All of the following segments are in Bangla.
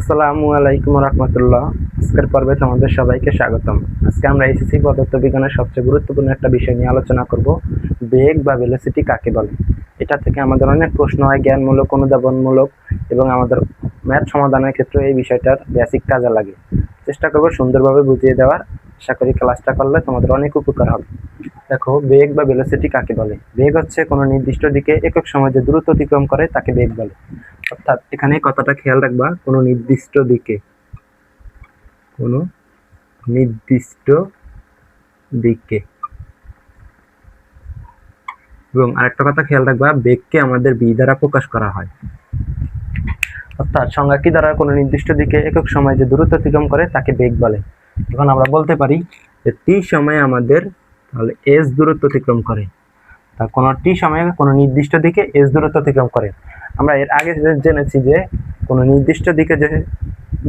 আসসালামু আলাইকুম রহমতুল্লাহ। আজকের পর্বে তোমাদের সবাইকে স্বাগতম। আজকে আমরা এসএসসি পদার্থবিজ্ঞানের সবচেয়ে গুরুত্বপূর্ণ একটা বিষয় নিয়ে আলোচনা করব, বেগ বা ভেলোসিটি কাকে বলে। এটা থেকে আমাদের অনেক প্রশ্ন হয়, জ্ঞানমূলক, অনুধাবনমূলক, এবং আমাদের ম্যাথ সমাধানের ক্ষেত্রে এই বিষয়টার বেসিক কাজে লাগে। চেষ্টা করব সুন্দরভাবে বুঝিয়ে দেওয়ার। আশা করি ক্লাসটা করলে তোমাদের অনেক উপকার হবে। দেখো, বেগ বা ভেলোসিটি কাকে বলে। বেগ হচ্ছে কোনো নির্দিষ্ট দিকে একক সময়ে যে দ্রুত অতিক্রম করে তাকে বেগ বলে। অর্থাৎ এখানে কথাটা খেয়াল রাখবা, কোনো নির্দিষ্ট দিকে এবং আরেকটা কথা খেয়াল রাখবা, বেগকে আমাদের বি দ্বারা প্রকাশ করা হয়। অর্থাৎ সংজ্ঞা কি দ্বারা কোনো নির্দিষ্ট দিকে একক সময়ে যে দূরত্ব অতিক্রম করে তাকে বেগ বলে। এখন আমরা বলতে পারি যে টি সময়ে আমাদের তাহলে এস দূরত্ব অতিক্রম করে, তা কোনো টি সময়ে কোনো নির্দিষ্ট দিকে এস দূরত্ব অতিক্রম করে। আমরা এর আগে জেনেছি যে কোনো নির্দিষ্ট দিকে যে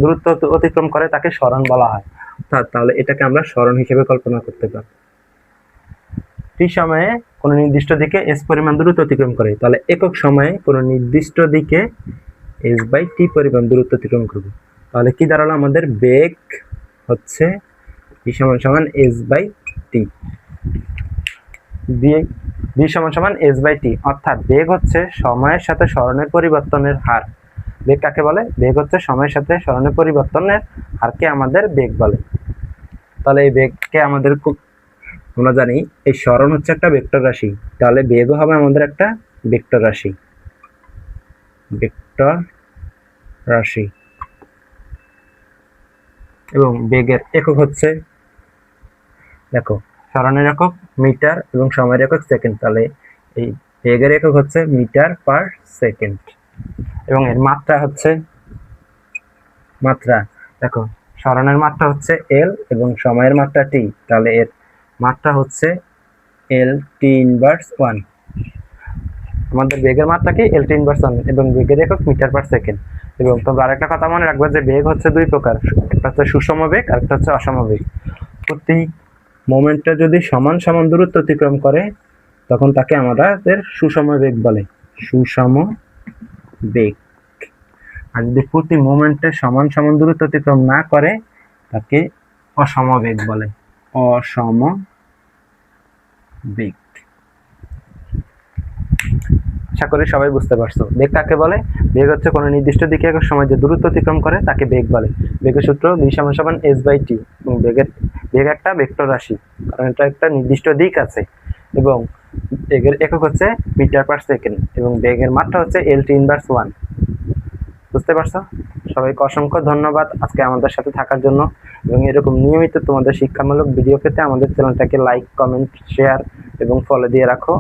দূরত্ব অতিক্রম করে তাকে সরণ বলা হয়। তাহলে এটাকে আমরা সরণ হিসেবে কল্পনা করতে পারি। টি সময়ে কোনো নির্দিষ্ট দিকে এস পরিমাণ দূরত্ব অতিক্রম করে, তাহলে একক সময়ে কোনো নির্দিষ্ট দিকে এস বাই টি পরিমাণ দূরত্ব অতিক্রম করবে। তাহলে কি দাঁড়ালো, আমাদের বেগ হচ্ছে টি সমান সমান এস বাই টি। বি সমান সমান এস বাই টি, অর্থাৎ বেগ হচ্ছে সময়ের সাথে সরণের পরিবর্তনের হার। বেগ কাকে বলে? বেগ হচ্ছে সময়ের সাথে সরণের পরিবর্তনের হারকে আমাদের বেগ বলে। তাহলে এই বেগকে আমাদের আমরা জানি এই সরণ হচ্ছে একটা ভেক্টর রাশি, তাহলে বেগও হবে আমাদের একটা ভেক্টর রাশি। এবং বেগের একক হচ্ছে, দেখো, সরণের একক মিটার এবং সময়ের একক সেকেন্ড। তাহলে এই বেগের একক হচ্ছে মিটার পার সেকেন্ড এবং এর মাত্রা হচ্ছে দেখো, সরণের মাত্রা হচ্ছে এল এবং সময়ের মাত্রা টি। তাহলে এর মাত্রা হচ্ছে এল টি ইনভার্স 1। আমাদের বেগের মাত্রা কি? এল টি ইনভার্স 1 এবং বেগের একক মিটার পার সেকেন্ড। এবং তোমরা আরেকটা কথা মনে রাখবে যে বেগ হচ্ছে দুই প্রকার, একটা হচ্ছে সুষম বেগ আর একটা হচ্ছে অসম বেগ। প্রতি মোমেন্টে যদি সমান সমান দূরত্ব অতিক্রম করে তখন তাকে আমাদের সুষম বেগ বলে, সুষম বেগ। আর যদি প্রতি মোমেন্টে সমান সমান দূরত্ব অতিক্রম না করে তাকে অসম বেগ বলে, অসম বেগ। আশা করি সবাই বুঝতে পারছো বেগ কাকে বলে। বেগ হচ্ছে কোনো নির্দিষ্ট দিকে এক সময় যে দূরত্ব অতিক্রম করে তাকে বেগ বলে। বেগের সূত্র বি সমান সমান এস বাই টি। এবং বেগ একটা ভেক্টর রাশি, কারণ এটা একটা নির্দিষ্ট দিক আছে। এবং বেগের একক হচ্ছে মিটার পার সেকেন্ড এবং বেগের মাত্রা হচ্ছে এল টি ইনভার্স 1। বুঝতে পারছো? সবাইকে অসংখ্য ধন্যবাদ আজকে আমাদের সাথে থাকার জন্য। এবং এরকম নিয়মিত তোমাদের শিক্ষামূলক ভিডিও পেতে আমাদের চ্যানেলটাকে লাইক, কমেন্ট, শেয়ার এবং ফলো দিয়ে রাখো।